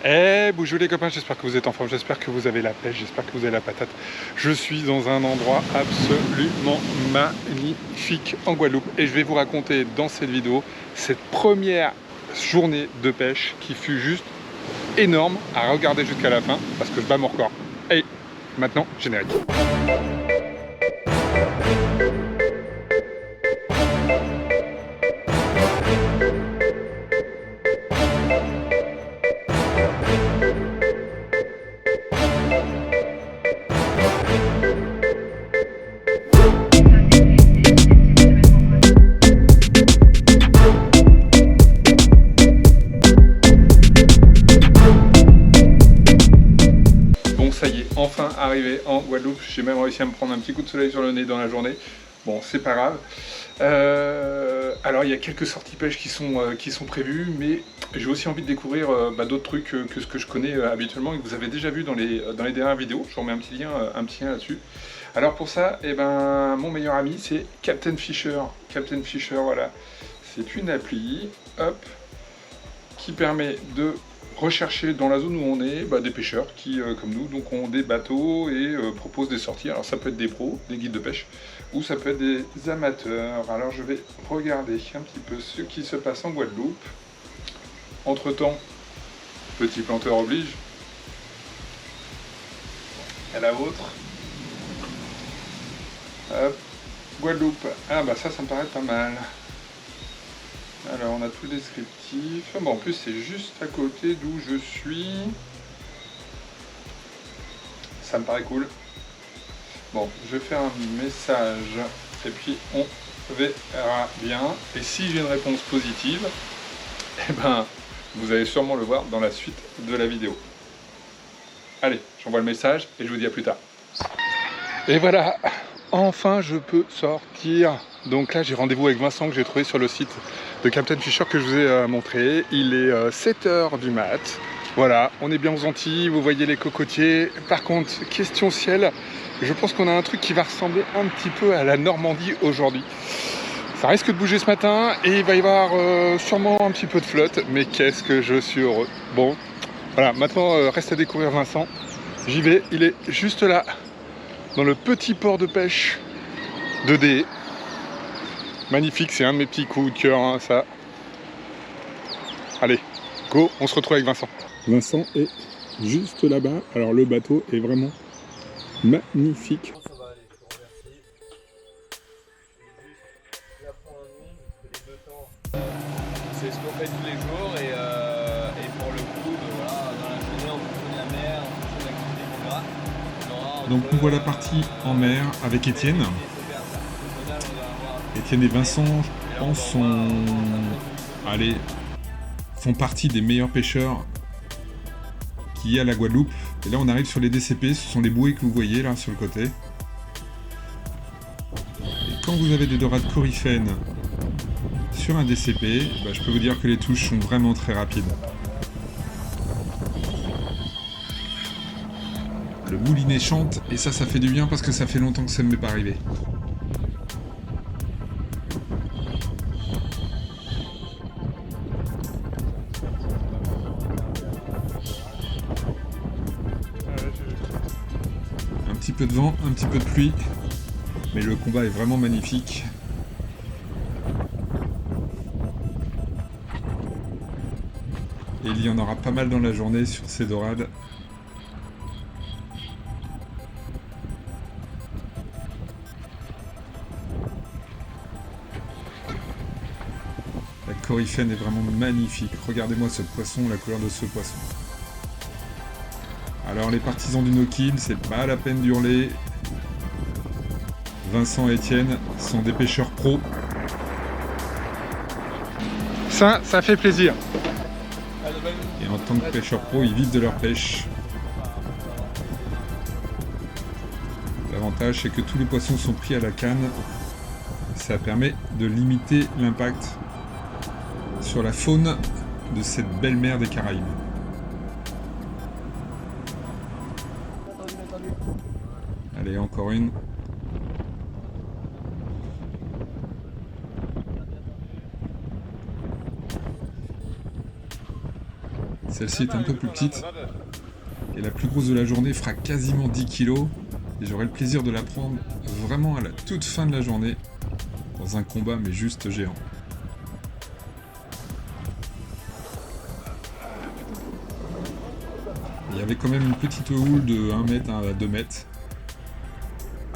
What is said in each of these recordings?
Eh, bonjour les copains, j'espère que vous êtes en forme, j'espère que vous avez la pêche, j'espère que vous avez la patate. Je suis dans un endroit absolument magnifique en Guadeloupe et je vais vous raconter dans cette vidéo cette première journée de pêche qui fut juste énorme à regarder jusqu'à la fin parce que je bats mon record. Et maintenant, générique. Ça y est, enfin arrivé en Guadeloupe. J'ai même réussi à me prendre un petit coup de soleil sur le nez dans la journée. Bon, c'est pas grave. Alors, il y a quelques sorties pêche qui sont prévues, mais j'ai aussi envie de découvrir d'autres trucs que ce que je connais habituellement et que vous avez déjà vu dans les dernières vidéos. Je vous remets un petit lien là-dessus. Alors pour ça, mon meilleur ami, c'est Captain Fisher. Captain Fisher, voilà. C'est une appli, hop, qui permet de rechercher dans la zone où on est des pêcheurs qui, comme nous, donc ont des bateaux et proposent des sorties. Alors ça peut être des pros, des guides de pêche, ou ça peut être des amateurs. Alors je vais regarder un petit peu ce qui se passe en Guadeloupe. Entre temps, petit planteur oblige. À la vôtre. Hop. Guadeloupe. Ah bah ça me paraît pas mal. Alors on a tout le descriptif. Bon, en plus c'est juste à côté d'où je suis. Ça me paraît cool. Bon, je vais faire un message et puis on verra bien. Et si j'ai une réponse positive, vous allez sûrement le voir dans la suite de la vidéo. Allez, j'envoie le message et je vous dis à plus tard. Et voilà, enfin je peux sortir. Donc là j'ai rendez-vous avec Vincent que j'ai trouvé sur le site de Captain Fisher que je vous ai montré. Il est 7h du mat. Voilà, on est bien aux Antilles, vous voyez les cocotiers. Par contre, question ciel, je pense qu'on a un truc qui va ressembler un petit peu à la Normandie aujourd'hui. Ça risque de bouger ce matin et il va y avoir sûrement un petit peu de flotte, mais qu'est-ce que je suis heureux. Bon, voilà, maintenant reste à découvrir Vincent. J'y vais, il est juste là, dans le petit port de pêche de Dé. Magnifique, c'est un de mes petits coups de cœur, hein, ça. Allez, go, on se retrouve avec Vincent. Vincent est juste là-bas. Alors le bateau est vraiment magnifique. Ça va aller, je te remercie. Juste la prends un nom, parce que les deux temps. C'est ce qu'on fait tous les jours et pour le coup, voilà, dans la journée, en fonction de la mer, en fonction de l'activité qu'on aura. Donc on voit la partie en mer avec Étienne. Étienne et Vincent, je pense, font partie des meilleurs pêcheurs qu'il y a à la Guadeloupe. Et là on arrive sur les DCP, ce sont les bouées que vous voyez là sur le côté. Et quand vous avez des dorades coryphènes sur un DCP, je peux vous dire que les touches sont vraiment très rapides. Le moulinet chante et ça fait du bien parce que ça fait longtemps que ça ne m'est pas arrivé. Un petit peu de vent, un petit peu de pluie, mais le combat est vraiment magnifique. Et il y en aura pas mal dans la journée sur ces dorades. La coryphène est vraiment magnifique. Regardez-moi ce poisson, la couleur de ce poisson. Alors les partisans du no-kill, c'est pas la peine d'hurler. Vincent et Étienne sont des pêcheurs pros. Ça fait plaisir. Et en tant que pêcheurs pros, ils vivent de leur pêche. L'avantage, c'est que tous les poissons sont pris à la canne. Ça permet de limiter l'impact sur la faune de cette belle mer des Caraïbes. Allez, encore une. Celle-ci est un peu plus petite. Et la plus grosse de la journée fera quasiment 10 kg. Et j'aurai le plaisir de la prendre vraiment à la toute fin de la journée. Dans un combat mais juste géant. Il y avait quand même une petite houle de 1 mètre à 2 mètres.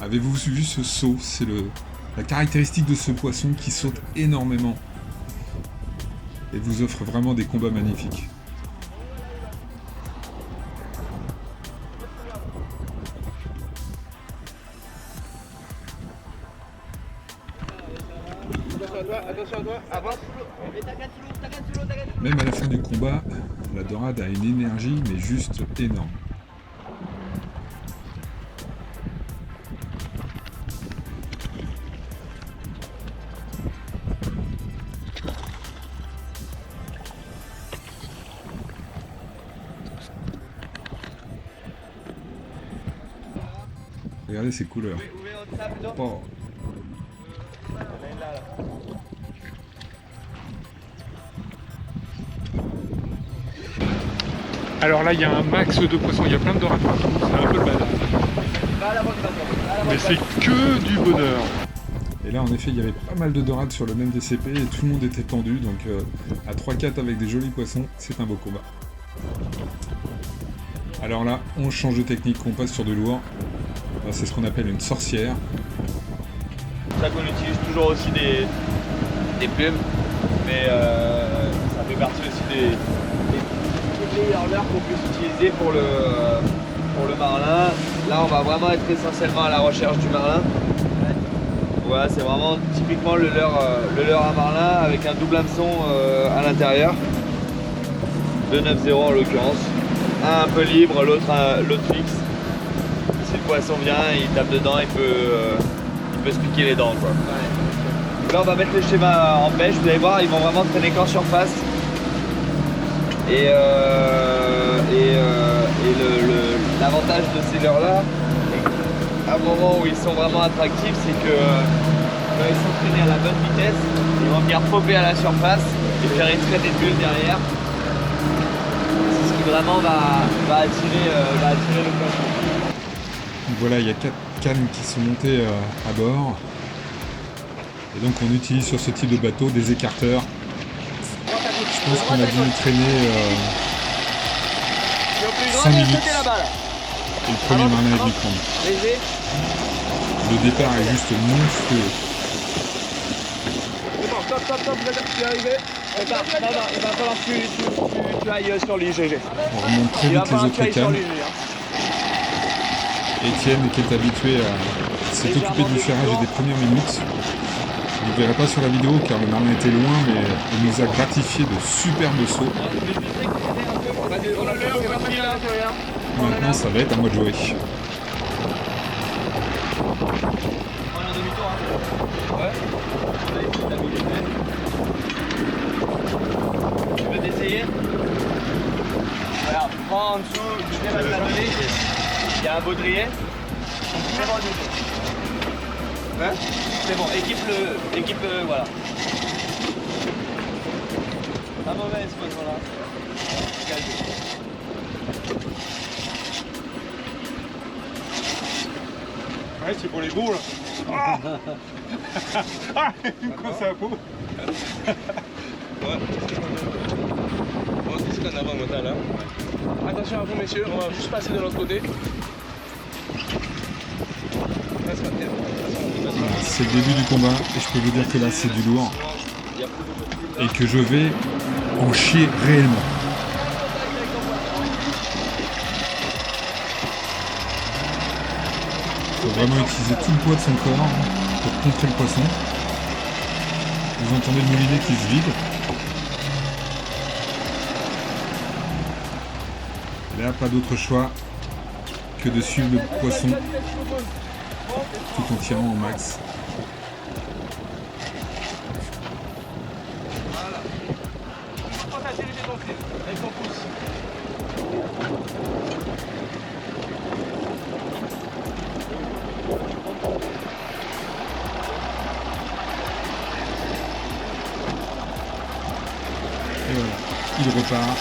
Avez-vous vu ce saut? C'est la caractéristique de ce poisson qui saute énormément. Et vous offre vraiment des combats magnifiques. Même à la fin du combat, la dorade a une énergie mais juste énorme. Regardez ces couleurs. Oh. Alors là, il y a un max de poissons, il y a plein de dorades partout, c'est un peu le bazar. Mais c'est que du bonheur. Et là, en effet, il y avait pas mal de dorades sur le même DCP et tout le monde était tendu. Donc, à 3-4 avec des jolis poissons, c'est un beau combat. Alors là, on change de technique, on passe sur du lourd. Là, c'est ce qu'on appelle une sorcière. C'est ça qu'on utilise toujours aussi des plumes, mais ça fait partie aussi des hurleurs qu'on puisse utiliser pour le marlin. Là, on va vraiment être essentiellement à la recherche du marlin. Voilà, c'est vraiment typiquement le leurre à marlin avec un double hameçon à l'intérieur. 2,90 en l'occurrence. Un peu libre, l'autre fixe. Si le poisson vient, il tape dedans, il peut se piquer les dents, quoi. Ouais. Là, on va mettre le schéma en pêche. Vous allez voir, ils vont vraiment traîner qu'en surface. Et l'avantage de ces leurres-là, à un moment où ils sont vraiment attractifs, c'est que quand ils sont traînés à la bonne vitesse, ils vont venir popper à la surface et faire exprès des bulles derrière. C'est ce qui vraiment va attirer le poisson. Voilà, il y a 4 cannes qui sont montées à bord. Et donc on utilise sur ce type de bateau des écarteurs. Je pense qu'on a dû traîner 5 minutes. Et le premier marlin est venu prendre. Le départ est juste monstrueux. Stop, tu es arrivé. Non, il va falloir que tu ailles sur lui, GG. On remonte très vite les autres cannes. Étienne, qui est habitué à s'est occupé du ferrage et des premières minutes. Vous ne verrez pas sur la vidéo car le marlin était loin, mais il nous a gratifié de superbes sauts. Maintenant, ça va être à moi de jouer. Tu veux t'essayer? Voilà, prends en dessous, je vais te la donner. Il y a un baudrier. Hein? C'est bon, équipe voilà. Pas mauvais ce poisson-là. Ouais, c'est pour les beaux là. Ah, ah, il me coince à la peau. Ouais. On se dit qu'en avant, là. Attention à vous, messieurs, on va juste passer de l'autre côté. C'est le début du combat et je peux vous dire que là c'est du lourd et que je vais en chier réellement. Il faut vraiment utiliser tout le poids de son corps pour contrer le poisson. Vous entendez le moulinet qui se vide. Et là, pas d'autre choix que de suivre le poisson tout en tirant au max. Et voilà, il repart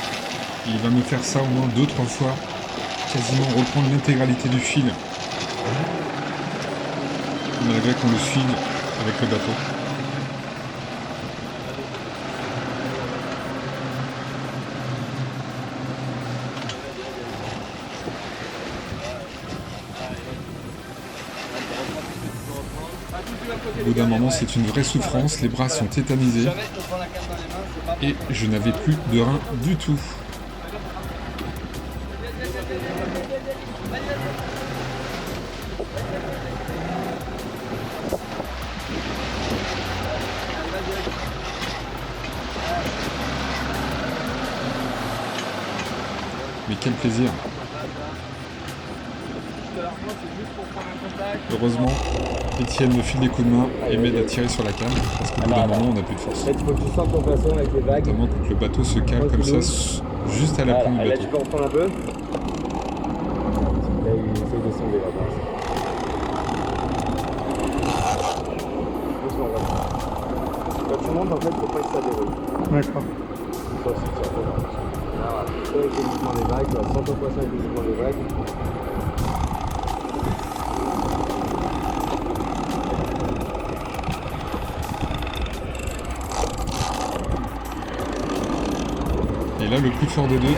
Il va me faire ça au moins 2-3 fois, quasiment reprendre l'intégralité du fil, malgré qu'on le suive avec le bateau. Au bout d'un moment, c'est une vraie souffrance, les bras sont tétanisés et je n'avais plus de rein du tout. Mais quel plaisir! Heureusement, Étienne me file des coups de main et m'aide à tirer sur la canne, parce qu'au bout d'un moment, on n'a plus de force. Là, il faut que tu sentes ton poisson avec les vagues. Notamment quand le bateau se cale comme ça, juste à la pointe du Là, bateau. tu peux reprendre un peu. Là, il essaye de descendre là. Doucement, là. Quand tu montes, en fait, faut pas que ça déroule. D'accord. Ça aussi, ça fait là. Soit avec le mouvement des vagues, sens ton poisson avec le mouvement des vagues. Et là, le plus fort des deux,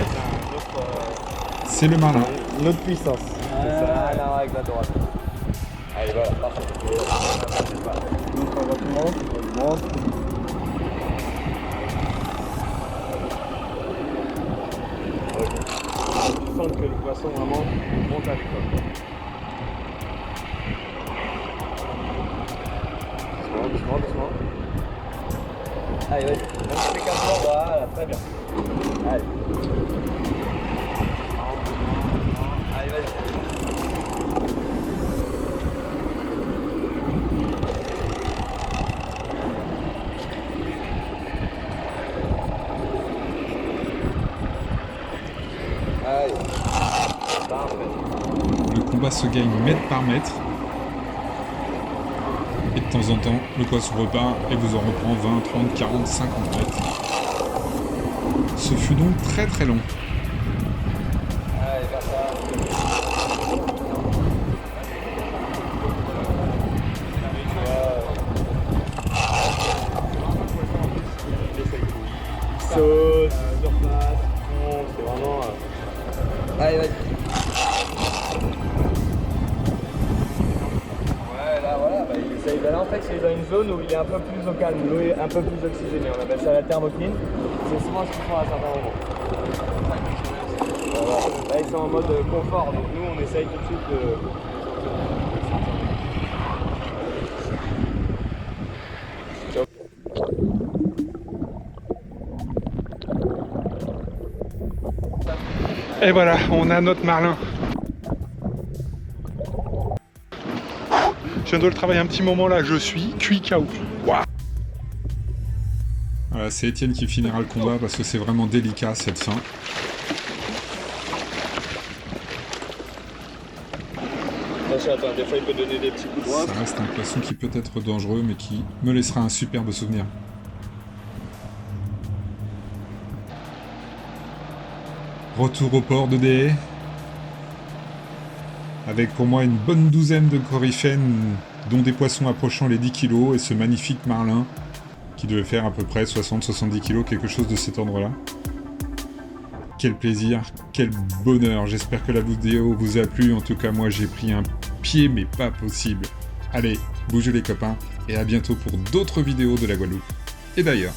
c'est le marlin. Une autre puissance. Ça n'a rien à voir avec la droite. Allez, voilà, parfait. On monte. Tu sens que le poisson vraiment monte avec toi. Doucement. Allez, vas-y. Même si c'est qu'un tour, voilà, très bien. Allez. Allez, vas-y. Allez. Parfait. Le combat se gagne mètre par mètre. Et de temps en temps, le poisson repart et vous en reprend 20, 30, 40, 50 mètres. Ce fut donc très très long. Allez, vers ça. Saute, surface, c'est vraiment... Allez, vas-y. Ouais, là, voilà, bah, il essaye d'aller. En fait, c'est dans une zone où il est un peu plus au calme, l'eau est un peu plus oxygénée. On appelle ça la thermocline. C'est souvent ce qu'ils font à certains moments. Voilà. Là, ils sont en mode confort, donc nous, on essaye tout de suite de... Et voilà, on a notre marlin. Je viens de le travailler un petit moment là, je suis cuit KO. Waouh. Voilà, c'est Étienne qui finira le combat parce que c'est vraiment délicat cette fin. Attends, des fois il peut donner des petits coups de droite. Ça reste un poisson qui peut être dangereux mais qui me laissera un superbe souvenir. Retour au port de Dé, avec pour moi une bonne douzaine de coryphènes, dont des poissons approchant les 10 kg, et ce magnifique marlin, qui devait faire à peu près 60-70 kg, quelque chose de cet ordre-là. Quel plaisir, quel bonheur, j'espère que la vidéo vous a plu, en tout cas moi j'ai pris un pied mais pas possible. Allez, bougez les copains, et à bientôt pour d'autres vidéos de la Guadeloupe, et d'ailleurs.